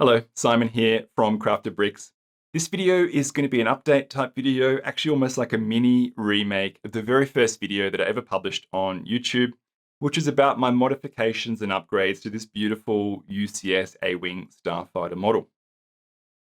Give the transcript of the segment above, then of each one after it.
Hello, Simon here from Crafted Bricks. This video is going to be an update type video, actually almost like a mini remake of the very first video that I ever published on YouTube, which is about my modifications and upgrades to this beautiful UCS A-wing Starfighter model.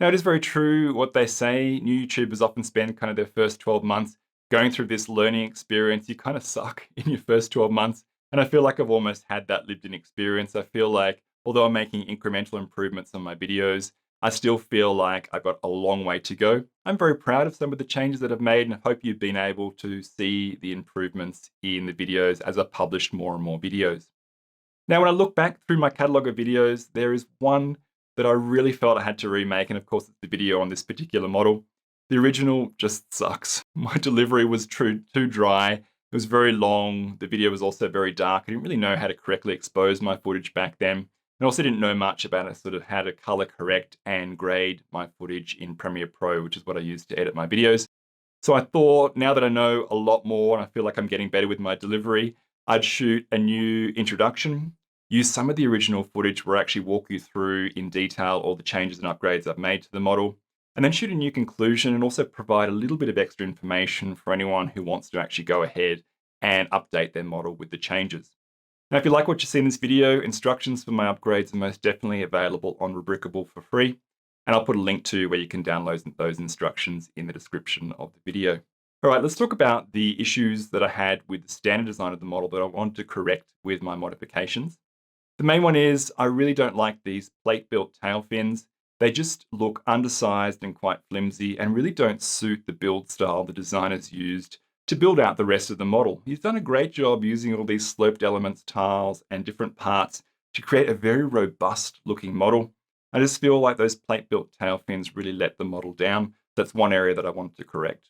Now, it is very true what they say. New YouTubers often spend kind of their first 12 months going through this learning experience. You kind of suck in your first 12 months. And I feel like I've almost had that lived in experience. I feel like although I'm making incremental improvements on my videos, I still feel like I've got a long way to go. I'm very proud of some of the changes that I've made and I hope you've been able to see the improvements in the videos as I've published more and more videos. Now, when I look back through my catalog of videos, there is one that I really felt I had to remake, and of course, it's the video on this particular model. The original just sucks. My delivery was too dry. It was very long. The video was also very dark. I didn't really know how to correctly expose my footage back then. And also didn't know much about sort of how to color correct and grade my footage in Premiere Pro, which is what I use to edit my videos. So I thought, now that I know a lot more and I feel like I'm getting better with my delivery, I'd shoot a new introduction, use some of the original footage where I actually walk you through in detail all the changes and upgrades I've made to the model, and then shoot a new conclusion and also provide a little bit of extra information for anyone who wants to actually go ahead and update their model with the changes. Now, if you like what you see in this video, instructions for my upgrades are most definitely available on Rubricable for free, and I'll put a link to where you can download those instructions in the description of the video. All right, let's talk about the issues that I had with the standard design of the model that I wanted to correct with my modifications. The main one is I really don't like these plate-built tail fins. They just look undersized and quite flimsy and really don't suit the build style the designers used to build out the rest of the model. He's done a great job using all these sloped elements, tiles, and different parts to create a very robust looking model. I just feel like those plate-built tail fins really let the model down. That's one area that I wanted to correct.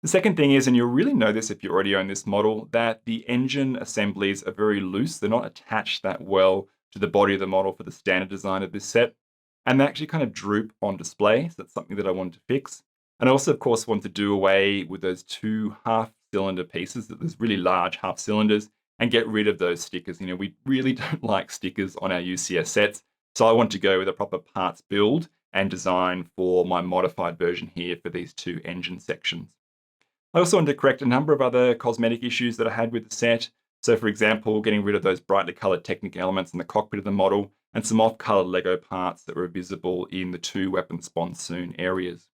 The second thing is, and you'll really know this if you already own this model, that the engine assemblies are very loose. They're not attached that well to the body of the model for the standard design of this set. And they actually kind of droop on display. So that's something that I wanted to fix. And I also, of course, want to do away with those two half-cylinder pieces, those really large half cylinders, and get rid of those stickers. You know, we really don't like stickers on our UCS sets. So I want to go with a proper parts build and design for my modified version here for these two engine sections. I also wanted to correct a number of other cosmetic issues that I had with the set. So for example, getting rid of those brightly colored Technic elements in the cockpit of the model and some off-colored Lego parts that were visible in the two weapon sponsoon areas.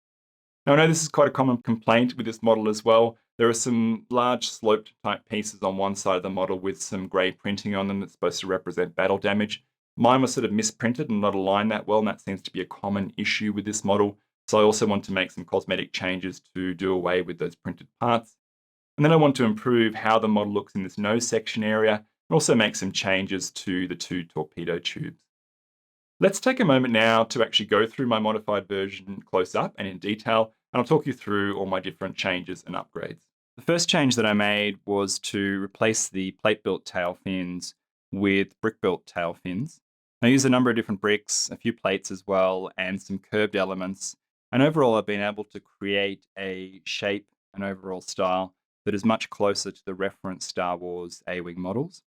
Now I know this is quite a common complaint with this model as well. There are some large sloped type pieces on one side of the model with some grey printing on them that's supposed to represent battle damage. Mine was sort of misprinted and not aligned that well, and that seems to be a common issue with this model. So I also want to make some cosmetic changes to do away with those printed parts. And then I want to improve how the model looks in this nose section area and also make some changes to the two torpedo tubes. Let's take a moment now to actually go through my modified version close up and in detail, and I'll talk you through all my different changes and upgrades. The first change that I made was to replace the plate-built tail fins with brick-built tail fins. I used a number of different bricks, a few plates as well, and some curved elements. And overall, I've been able to create a shape and overall style that is much closer to the reference Star Wars A-wing models.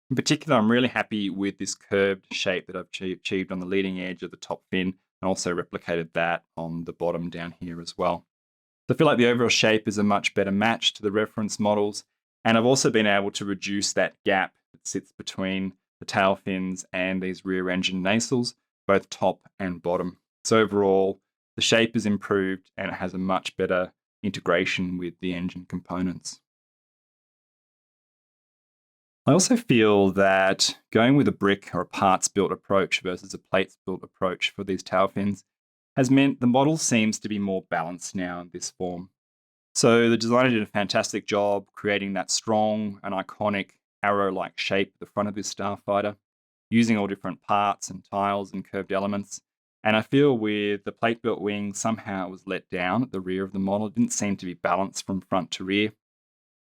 In particular, I'm really happy with this curved shape that I've achieved on the leading edge of the top fin, and also replicated that on the bottom down here as well. So I feel like the overall shape is a much better match to the reference models, and I've also been able to reduce that gap that sits between the tail fins and these rear engine nacelles, both top and bottom. So overall, the shape is improved and it has a much better integration with the engine components. I also feel that going with a brick or a parts built approach versus a plates built approach for these tail fins has meant the model seems to be more balanced now in this form. So the designer did a fantastic job creating that strong and iconic arrow-like shape at the front of this starfighter, using all different parts and tiles and curved elements. And I feel with the plate-built wing, somehow it was let down at the rear of the model. It didn't seem to be balanced from front to rear.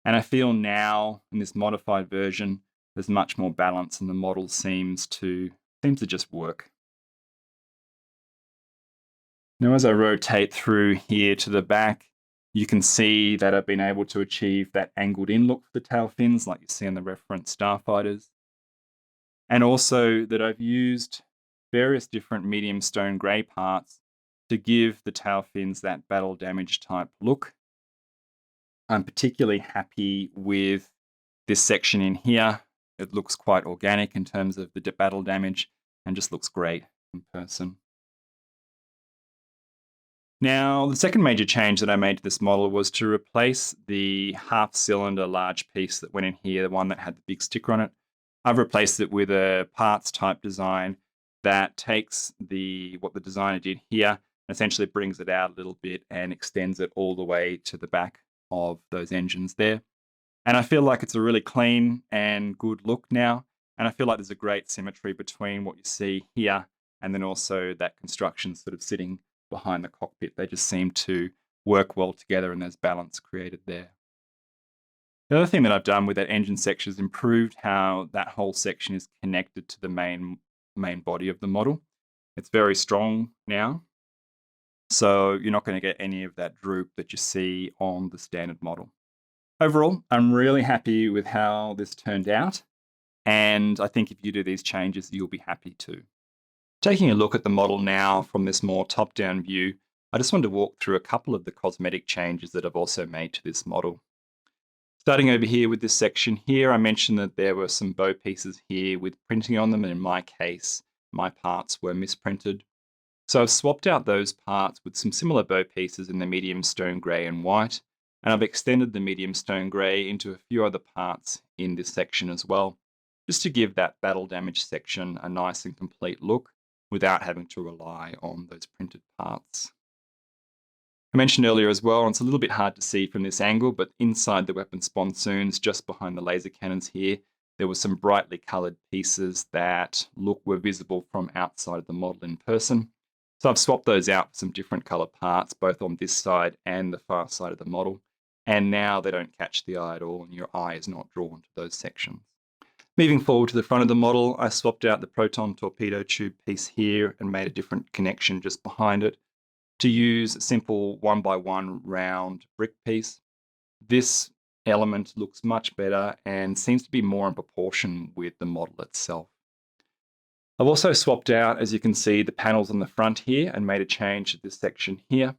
And I feel now, in this modified version, there's much more balance and the model seems to just work. Now, as I rotate through here to the back, you can see that I've been able to achieve that angled in look for the tail fins, like you see on the reference starfighters. And also that I've used various different medium stone grey parts to give the tail fins that battle damage type look. I'm particularly happy with this section in here. It looks quite organic in terms of the battle damage and just looks great in person. Now, the second major change that I made to this model was to replace the half-cylinder large piece that went in here, the one that had the big sticker on it. I've replaced it with a parts type design that takes what the designer did here and essentially brings it out a little bit and extends it all the way to the back of those engines there. And I feel like it's a really clean and good look now. And I feel like there's a great symmetry between what you see here and then also that construction sort of sitting behind the cockpit. They just seem to work well together and there's balance created there. The other thing that I've done with that engine section is improved how that whole section is connected to the main body of the model. It's very strong now, so you're not going to get any of that droop that you see on the standard model. Overall, I'm really happy with how this turned out, and I think if you do these changes, you'll be happy too. Taking a look at the model now from this more top-down view, I just wanted to walk through a couple of the cosmetic changes that I've also made to this model. Starting over here with this section here, I mentioned that there were some bow pieces here with printing on them, and in my case, my parts were misprinted. So I've swapped out those parts with some similar bow pieces in the medium stone grey and white, and I've extended the medium stone grey into a few other parts in this section as well, just to give that battle damage section a nice and complete look without having to rely on those printed parts. I mentioned earlier as well, and it's a little bit hard to see from this angle, but inside the weapon sponsoons, just behind the laser cannons here, there were some brightly coloured pieces that were visible from outside of the model in person. So I've swapped those out for some different colour parts, both on this side and the far side of the model. And now they don't catch the eye at all, and your eye is not drawn to those sections. Moving forward to the front of the model, I swapped out the proton torpedo tube piece here and made a different connection just behind it to use a simple 1x1 round brick piece. This element looks much better and seems to be more in proportion with the model itself. I've also swapped out, as you can see, the panels on the front here and made a change to this section here.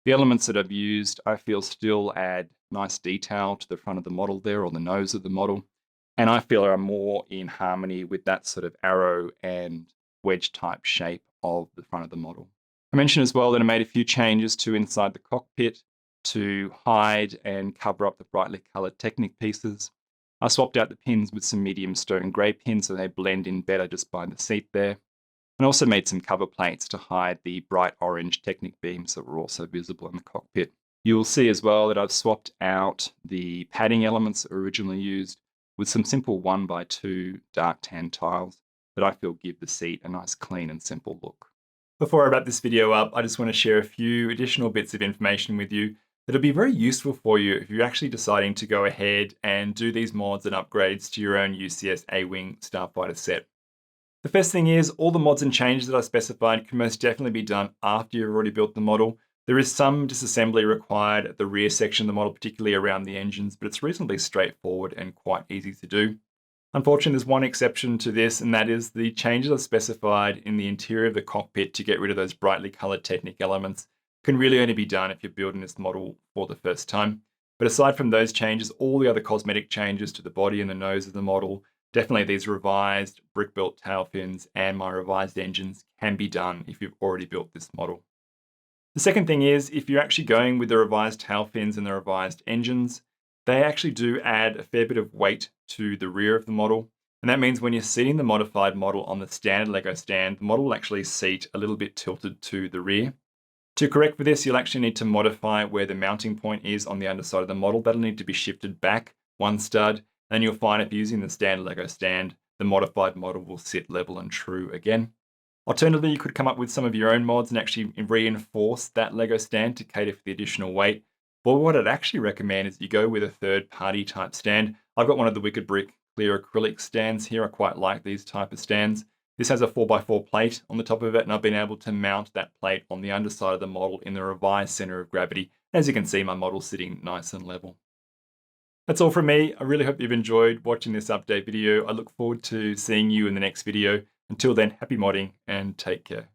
The elements that I've used, I feel still add nice detail to the front of the model there, or the nose of the model, and I feel are more in harmony with that sort of arrow and wedge type shape of the front of the model. I mentioned as well that I made a few changes to inside the cockpit to hide and cover up the brightly coloured Technic pieces. I swapped out the pins with some medium stone grey pins so they blend in better just by the seat there. And also made some cover plates to hide the bright orange Technic beams that were also visible in the cockpit. You will see as well that I've swapped out the padding elements that were originally used with some simple 1x2 dark tan tiles that I feel give the seat a nice clean and simple look. Before I wrap this video up, I just want to share a few additional bits of information with you that'll be very useful for you if you're actually deciding to go ahead and do these mods and upgrades to your own UCS A-wing Starfighter set. The first thing is, all the mods and changes that I specified can most definitely be done after you've already built the model. There is some disassembly required at the rear section of the model, particularly around the engines, but it's reasonably straightforward and quite easy to do. Unfortunately, there's one exception to this, and that is the changes I've specified in the interior of the cockpit to get rid of those brightly coloured Technic elements can really only be done if you're building this model for the first time. But aside from those changes, all the other cosmetic changes to the body and the nose of the model, definitely these revised brick-built tail fins and my revised engines can be done if you've already built this model. The second thing is, if you're actually going with the revised tail fins and the revised engines, they actually do add a fair bit of weight to the rear of the model. And that means when you're seating the modified model on the standard Lego stand, the model will actually seat a little bit tilted to the rear. To correct for this, you'll actually need to modify where the mounting point is on the underside of the model. That'll need to be shifted back one stud. And you'll find if you're using the standard Lego stand, the modified model will sit level and true again. Alternatively, you could come up with some of your own mods and actually reinforce that Lego stand to cater for the additional weight. But what I'd actually recommend is you go with a third-party type stand. I've got one of the Wicked Brick clear acrylic stands here. I quite like these type of stands. This has a 4x4 plate on the top of it, and I've been able to mount that plate on the underside of the model in the revised center of gravity. As you can see, my model's sitting nice and level. That's all from me. I really hope you've enjoyed watching this update video. I look forward to seeing you in the next video. Until then, happy modding and take care.